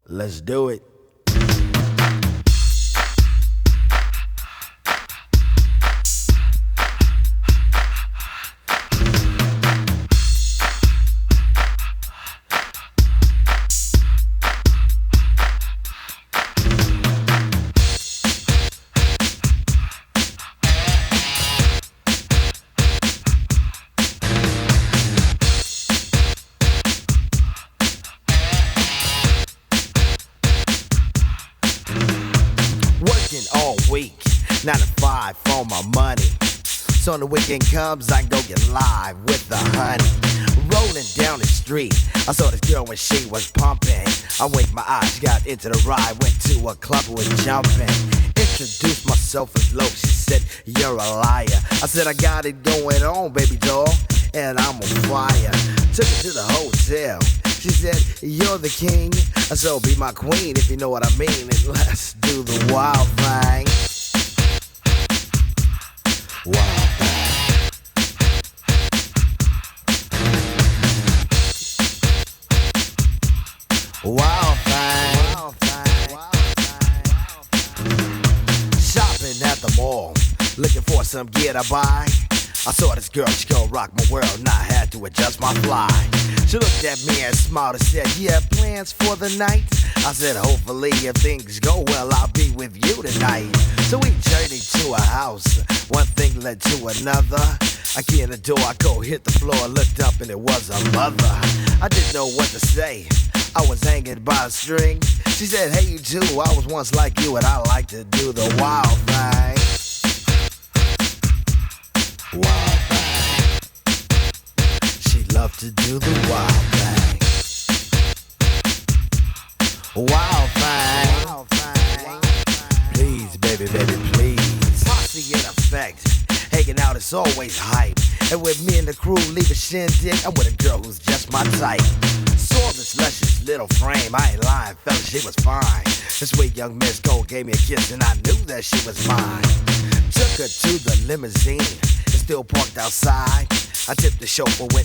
Let's do it. All week, 9 to 5 for my money. So when the weekend comes, I go get live with the honey. Rolling down the street, I saw this girl when she was pumping. I winked my eyes, got into the ride, went to a club with jumping. Introduced myself as low, she said, you're a liar. I said, I got it going on, baby doll, and I'm on fire. Took her to the hotel. She said, you're the king, so be my queen if you know what I mean. And let's do the wild thing. Wild thing. Wild thing. Wild thing. Shopping at the mall, looking for some gear to buy. I saw this girl, she gon' rock my world, and I had to adjust my fly. She looked at me and smiled and said, you have plans for the night? I said, hopefully if things go well, I'll be with you tonight. So we journeyed to a house, one thing led to another. I key in the door, I go hit the floor, looked up and it was a mother. I didn't know what to say, I was hanging by a string. She said, hey you too, I was once like you and I like to do the wild thing. Wild thing. She loved to do the wild thing. Wild thing. Wild thing. Please, baby, baby, please. Posse in effect. Hanging out is always hype. And with me and the crew leave a shindig, I'm with a girl who's just my type. Saw this luscious little frame, I ain't lying, fella, she was fine. This sweet young Miss Gold gave me a kiss and I knew that she was mine. Took her to the limousine, it's still parked outside. I tipped the chauffeur, went